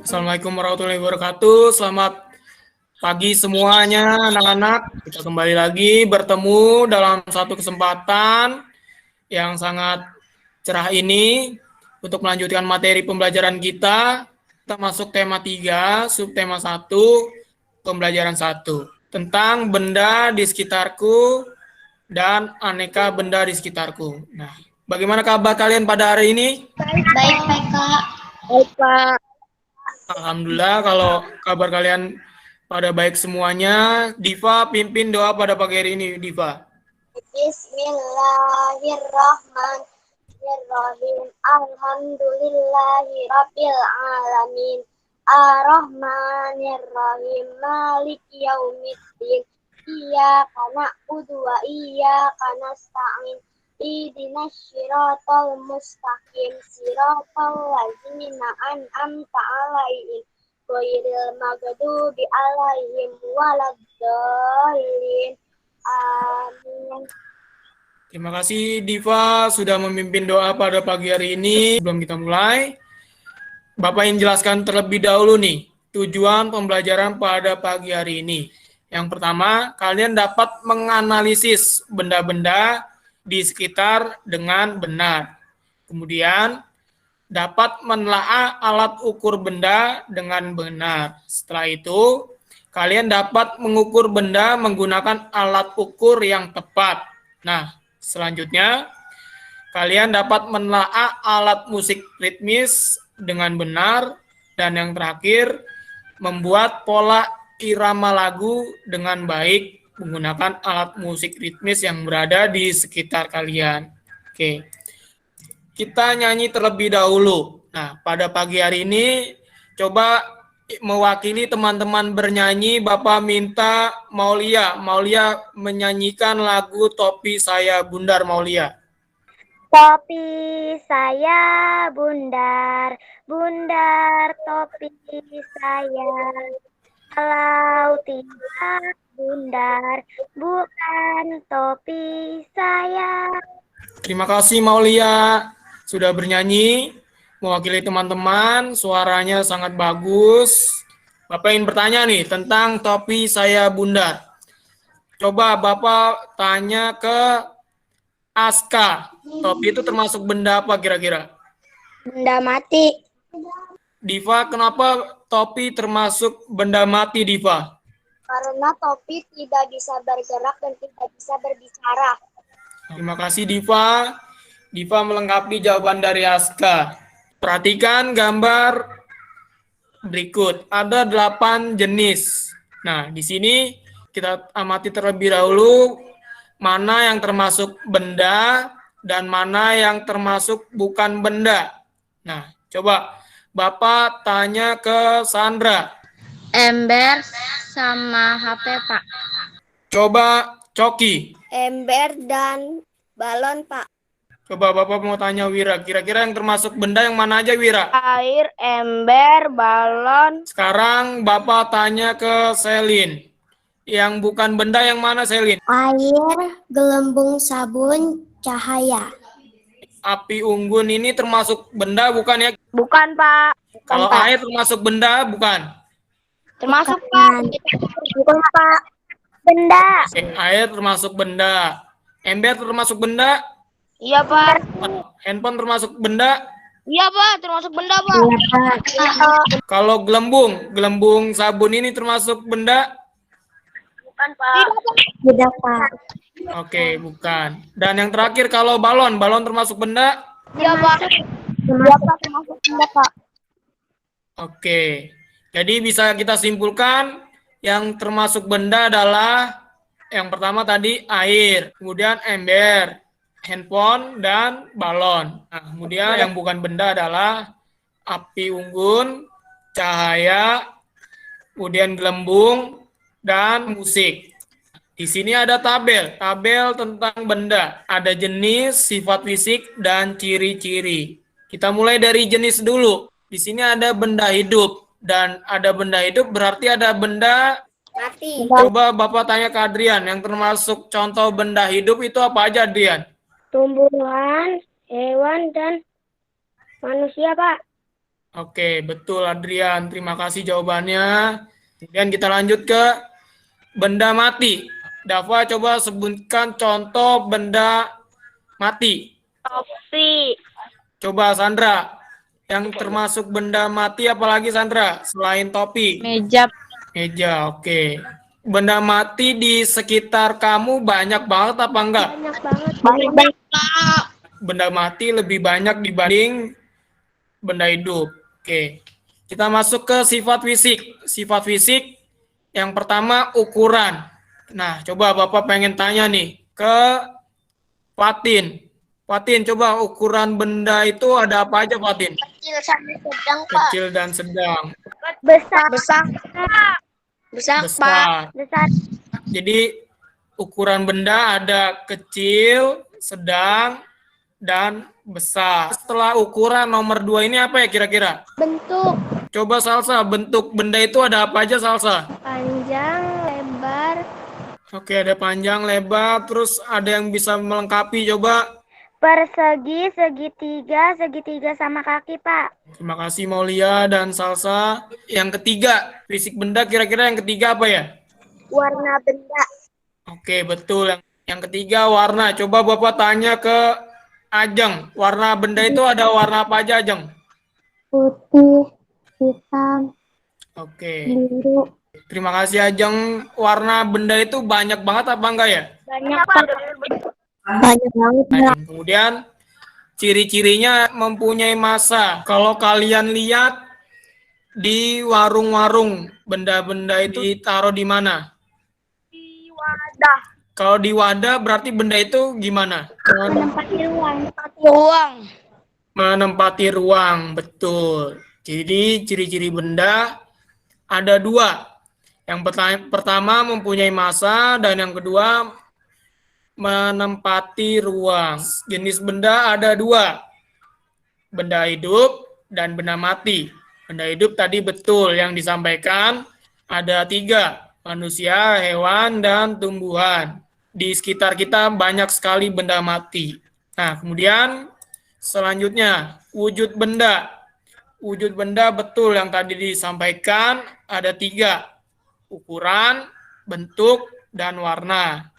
Assalamualaikum warahmatullahi wabarakatuh. Selamat pagi semuanya anak-anak. Kita kembali lagi bertemu dalam satu kesempatan yang sangat cerah ini untuk melanjutkan materi pembelajaran kita. Kita masuk tema 3, subtema 1, pembelajaran 1. Tentang benda di sekitarku dan aneka benda di sekitarku. Nah, bagaimana kabar kalian pada hari ini? Baik, Kak. Baik, Pak. Alhamdulillah kalau kabar kalian pada baik semuanya. Diva pimpin doa pada pagi hari ini, Diva. Bismillahirrahmanirrahim. Alhamdulillahirabbil alamin. Ar-Rahmanirrahim. Maliki yaumiddin. Iyyaka na'budu wa iyyaka nasta'in. Ihdinas siratal mustaqim. Siratal ladzina an'amta 'alaihim ghairil maghdubi 'alaihim waladdallin. Amin. Terima kasih Diva sudah memimpin doa pada pagi hari ini. Sebelum kita mulai, Bapak ingin jelaskan terlebih dahulu nih tujuan pembelajaran pada pagi hari ini. Yang pertama, kalian dapat menganalisis benda-benda di sekitar dengan benar. Kemudian, dapat menelaah alat ukur benda dengan benar. Setelah itu, kalian dapat mengukur benda menggunakan alat ukur yang tepat. Nah, selanjutnya, kalian dapat menelaah alat musik ritmis dengan benar. Dan yang terakhir, membuat pola irama lagu dengan baik menggunakan alat musik ritmis yang berada di sekitar kalian. Oke, kita nyanyi terlebih dahulu. Nah, pada pagi hari ini, coba mewakili teman-teman bernyanyi, Bapak minta Maulia menyanyikan lagu Topi Saya Bundar. Maulia. Topi saya bundar, bundar topi saya. Kalau tidak bundar, bukan topi saya. Terima kasih Maulia sudah bernyanyi, mewakili teman-teman, suaranya sangat bagus. Bapak ingin bertanya nih tentang topi saya bundar. Coba Bapak tanya ke Aska, topi itu termasuk benda apa kira-kira? Benda mati. Diva, kenapa topi termasuk benda mati, Diva? Karena topi tidak bisa bergerak dan tidak bisa berbicara. Terima kasih, Diva. Diva melengkapi jawaban dari Aska. Perhatikan gambar berikut. Ada 8 jenis. Nah, di sini kita amati terlebih dahulu mana yang termasuk benda dan mana yang termasuk bukan benda. Nah, coba Bapak tanya ke Sandra. Ember sama HP, Pak. Coba Coki. Ember dan balon, Pak. Coba Bapak mau tanya Wira. Kira-kira yang termasuk benda yang mana aja, Wira? Air, ember, balon. Sekarang Bapak tanya ke Selin. Yang bukan benda yang mana, Selin? Air, gelembung sabun, cahaya. Api unggun ini termasuk benda bukan ya? Bukan, Pak. Kalau Pak. air termasuk benda bukan? Termasuk, Pak. Bukan, Pak. Benda. Air termasuk benda. Ember termasuk benda? Iya, Pak. Handphone termasuk benda? Iya, Pak. Termasuk benda, Pak. Kalau gelembung sabun ini termasuk benda? Bukan, Pak. Tidak, Pak. Oke, bukan. Dan yang terakhir kalau balon termasuk benda? Iya, Pak. Iya, Pak. Termasuk benda, Pak. Oke. Jadi bisa kita simpulkan yang termasuk benda adalah yang pertama tadi air, kemudian ember, handphone, dan balon. Nah, kemudian yang bukan benda adalah api unggun, cahaya, kemudian gelembung, dan musik. Di sini ada tabel tentang benda. Ada jenis, sifat fisik, dan ciri-ciri. Kita mulai dari jenis dulu. Di sini ada benda hidup. Dan ada benda hidup berarti ada benda Mati. Coba Bapak tanya ke Adrian, yang termasuk contoh benda hidup itu apa aja, Adrian? Tumbuhan, hewan, dan manusia, Pak. Oke, betul Adrian. Terima kasih jawabannya. Kemudian kita lanjut ke benda mati. Dava, coba sebutkan contoh benda mati. Topi. Coba Sandra, yang termasuk benda mati apalagi Sandra? Selain topi. Meja. Meja, oke. Benda mati di sekitar kamu banyak banget apa enggak? Banyak banget. Banyak, Pak. Benda mati lebih banyak dibanding benda hidup. Oke. Kita masuk ke sifat fisik. Sifat fisik yang pertama ukuran. Nah, coba Bapak pengen tanya nih ke Fatin. Fatin, coba ukuran benda itu ada apa aja, Fatin? Kecil sama sedang, Pak. Kecil dan sedang. Besar. Besar. Besar, Pak. Besar. Besar. Jadi ukuran benda ada kecil, sedang, dan besar. Setelah ukuran nomor 2 ini apa ya kira-kira? Bentuk. Coba Salsa, bentuk benda itu ada apa aja Salsa? Panjang, lebar. Oke, ada panjang, lebar, terus ada yang bisa melengkapi, coba. Persegi, segitiga, segitiga sama kaki, Pak. Terima kasih Maulia dan Salsa. Yang ketiga, fisik benda kira-kira yang ketiga apa ya? Warna benda. Oke, betul. Yang ketiga warna. Coba Bapak tanya ke Ajeng. Warna benda itu ada warna apa aja, Ajeng? Putih, hitam, Oke. biru. Terima kasih Ajeng. Warna benda itu banyak banget apa enggak ya? Banyak, Pak. Banyak banget. Ajeng. Kemudian ciri-cirinya mempunyai massa. Kalau kalian lihat di warung-warung, benda-benda itu ditaruh di mana? Di wadah. Kalau di wadah berarti benda itu gimana? Menempati ruang. Uang. Menempati ruang, betul. Jadi ciri-ciri benda ada 2. Yang pertama mempunyai massa dan yang kedua menempati ruang. Jenis benda ada 2. Benda hidup dan benda mati. Benda hidup tadi betul yang disampaikan ada 3. Manusia, hewan, dan tumbuhan. Di sekitar kita banyak sekali benda mati. Nah, kemudian selanjutnya wujud benda. Wujud benda betul yang tadi disampaikan ada 3. Ukuran, bentuk, dan warna.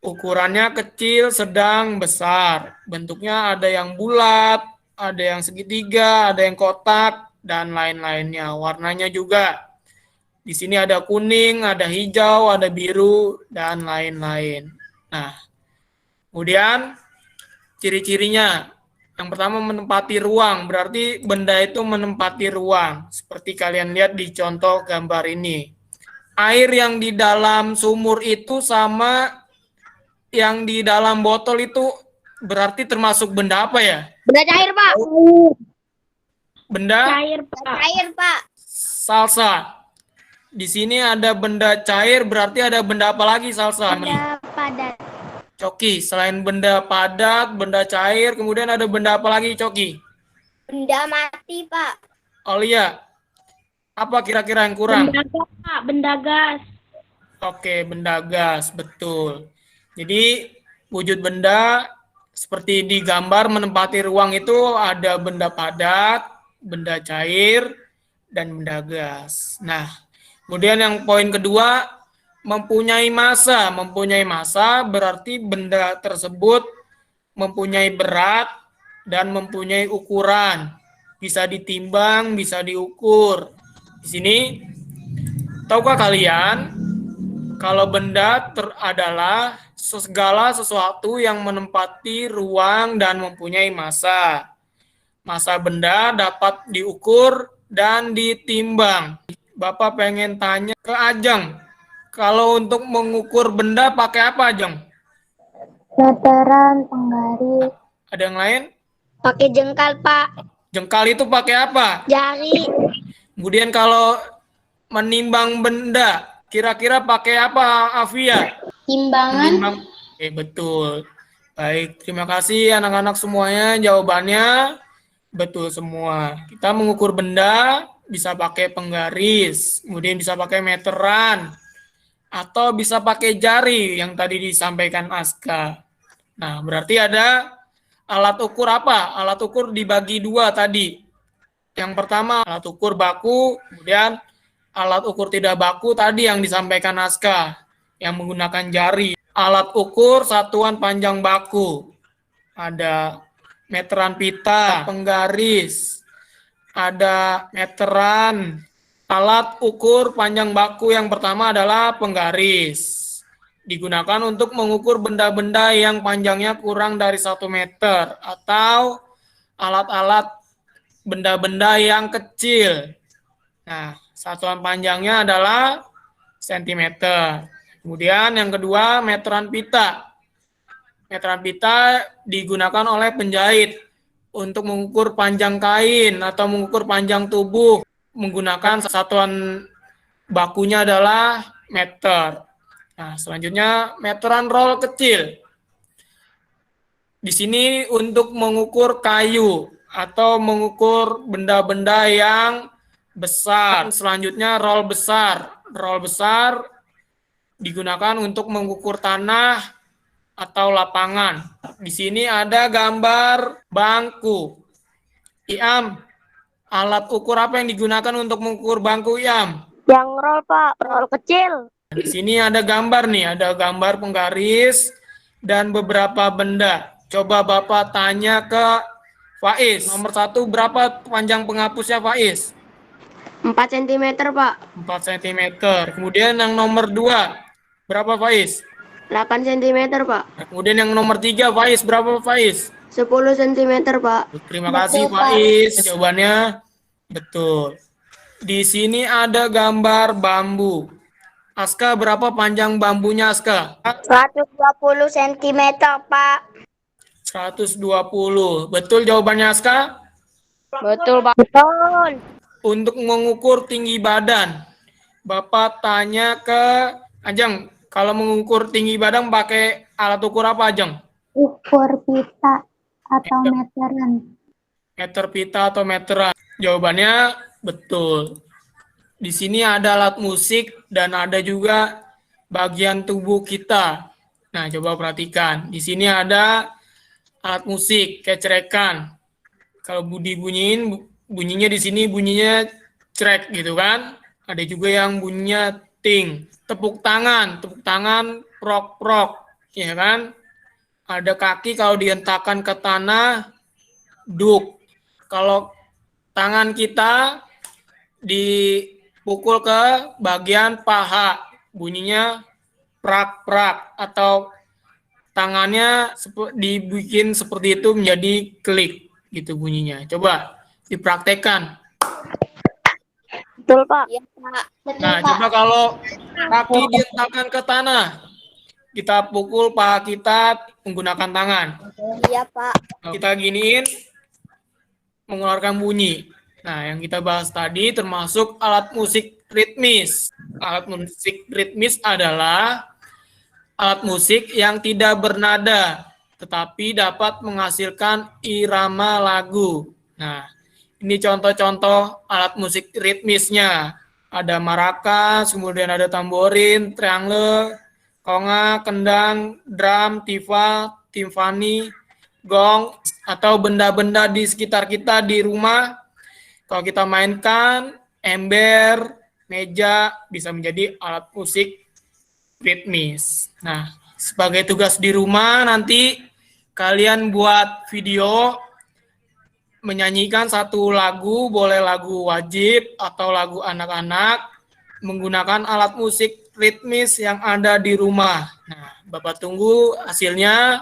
Ukurannya kecil, sedang, besar. Bentuknya ada yang bulat, ada yang segitiga, ada yang kotak, dan lain-lainnya. Warnanya juga. Di sini ada kuning, ada hijau, ada biru, dan lain-lain. Nah, kemudian ciri-cirinya. Yang pertama menempati ruang, berarti benda itu menempati ruang. Seperti kalian lihat di contoh gambar ini. Air yang di dalam sumur itu sama yang di dalam botol itu berarti termasuk benda apa ya? Benda cair, Pak. Benda Cair, Pak. Cair, Pak. salsa. Di sini ada benda cair, berarti ada benda apa lagi Salsa? Benda padat. Coki, selain benda padat, benda cair, kemudian ada benda apa lagi Coki? Benda mati, Pak. Aulia, apa kira-kira yang kurang? Benda gas, Pak. Benda gas. Oke, benda gas, betul. Jadi wujud benda seperti di gambar menempati ruang itu ada benda padat, benda cair, dan benda gas. Nah, kemudian yang poin kedua, mempunyai massa. Mempunyai massa berarti benda tersebut mempunyai berat dan mempunyai ukuran. Bisa ditimbang, bisa diukur. Di sini, tahukah kalian kalau benda adalah segala sesuatu yang menempati ruang dan mempunyai massa. Massa benda dapat diukur dan ditimbang. Bapak pengen tanya ke Ajeng. Kalau untuk mengukur benda pakai apa, Ajeng? Meteran, penggaris. Ada yang lain? Pakai jengkal, Pak. Jengkal itu pakai apa? Jari. Kemudian kalau menimbang benda, kira-kira pakai apa, Afia? Timbangan. Oke, betul. Baik, terima kasih anak-anak semuanya. Jawabannya betul semua. Kita mengukur benda bisa pakai penggaris, kemudian bisa pakai meteran, atau bisa pakai jari yang tadi disampaikan Aska. Nah, berarti ada alat ukur apa? Alat ukur dibagi 2 tadi. Yang pertama alat ukur baku, kemudian alat ukur tidak baku tadi yang disampaikan Aska, yang menggunakan jari. Alat ukur satuan panjang baku, ada meteran pita, penggaris, ada meteran. Alat ukur panjang baku yang pertama adalah penggaris. Digunakan untuk mengukur benda-benda yang panjangnya kurang dari 1 meter atau alat-alat benda-benda yang kecil. Nah, satuan panjangnya adalah sentimeter. Kemudian yang kedua, meteran pita. Meteran pita digunakan oleh penjahit untuk mengukur panjang kain atau mengukur panjang tubuh. Menggunakan satuan bakunya adalah meter. Nah, selanjutnya meteran roll kecil. Di sini untuk mengukur kayu atau mengukur benda-benda yang besar. Selanjutnya roll besar. Roll besar digunakan untuk mengukur tanah atau lapangan. Di sini ada gambar bangku. Iam, alat ukur apa yang digunakan untuk mengukur bangku, Iam? Yang roll, Pak. Roll kecil. Di sini ada gambar nih, ada gambar penggaris dan beberapa benda. Coba Bapak tanya ke Faiz. Nomor 1, berapa panjang penghapusnya Faiz? 4 cm, Pak. 4 cm. Kemudian yang nomor 2, berapa Faiz? 8 cm, Pak. Kemudian yang nomor 3, Faiz, berapa Faiz? 10 cm, Pak. Terima kasih Faiz. Jawabannya betul. Di sini ada gambar bambu. Aska, berapa panjang bambunya Aska? 120 cm, Pak. 120. Betul jawabannya Aska? Betul, Pak. Betul. Untuk mengukur tinggi badan, Bapak tanya ke Ajeng, kalau mengukur tinggi badan pakai alat ukur apa Ajeng? Ukur pita atau meteran. Meter pita atau meteran? Jawabannya betul. Di sini ada alat musik dan ada juga bagian tubuh kita. Nah, coba perhatikan. Di sini ada alat musik, kecerekan. Kalau dibunyiin, bunyinya di sini bunyinya crek gitu kan. Ada juga yang bunyinya ting. Tepuk tangan prok-prok, ya kan. Ada kaki kalau dihentakkan ke tanah, duk. Kalau tangan kita dipukul ke bagian paha, bunyinya prak-prak, atau tangannya dibikin seperti itu menjadi klik gitu bunyinya. Coba dipraktekkan. Betul, Pak. Iya, Pak. Nah, coba kalau kaki dihentakkan ke tanah, kita pukul paha kita menggunakan tangan. Iya, Pak. Kita giniin, mengeluarkan bunyi. Nah, yang kita bahas tadi termasuk alat musik ritmis. Alat musik ritmis adalah alat musik yang tidak bernada, tetapi dapat menghasilkan irama lagu. Nah, ini contoh-contoh alat musik ritmisnya. Ada maracas, kemudian ada tamborin, triangle, konga, kendang, drum, tifa, timpani, gong, atau benda-benda di sekitar kita di rumah. Kalau kita mainkan, ember, meja, bisa menjadi alat musik ritmis. Nah, sebagai tugas di rumah nanti kalian buat video menyanyikan satu lagu, boleh lagu wajib atau lagu anak-anak menggunakan alat musik ritmis yang ada di rumah. Nah, Bapak tunggu hasilnya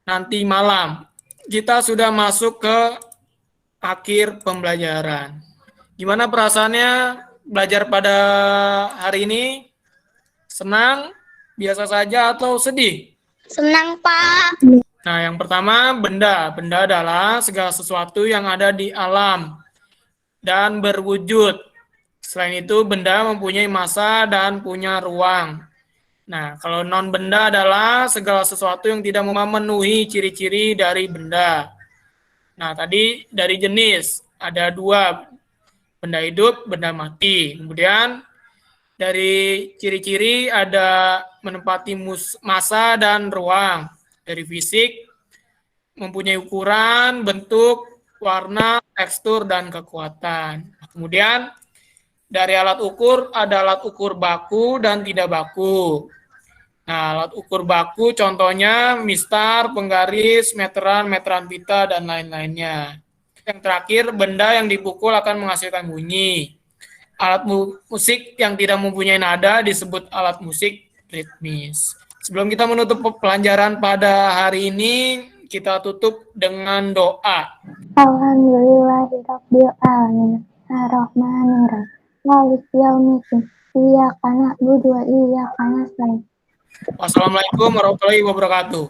nanti malam. Kita sudah masuk ke akhir pembelajaran. Gimana perasaannya belajar pada hari ini? Senang, biasa saja, atau sedih? Senang, Pak. Nah, yang pertama, benda. Benda adalah segala sesuatu yang ada di alam dan berwujud. Selain itu, benda mempunyai massa dan punya ruang. Nah, kalau non-benda adalah segala sesuatu yang tidak memenuhi ciri-ciri dari benda. Nah, tadi dari jenis, ada 2, benda hidup, benda mati. Kemudian, dari ciri-ciri ada menempati massa dan ruang. Dari fisik, mempunyai ukuran, bentuk, warna, tekstur, dan kekuatan. Kemudian dari alat ukur ada alat ukur baku dan tidak baku. Nah, alat ukur baku contohnya mistar, penggaris, meteran, meteran pita, dan lain-lainnya. Yang terakhir, benda yang dipukul akan menghasilkan bunyi. Alat musik yang tidak mempunyai nada disebut alat musik ritmis. Sebelum kita menutup pelajaran pada hari ini, kita tutup dengan doa. Alhamdulillahirabbil alamin. Arrahmanirrahim. Maliki yaumiddin. Iyyaka na'budu wa iyyaka nasta'in. Wassalamualaikum warahmatullahi wabarakatuh.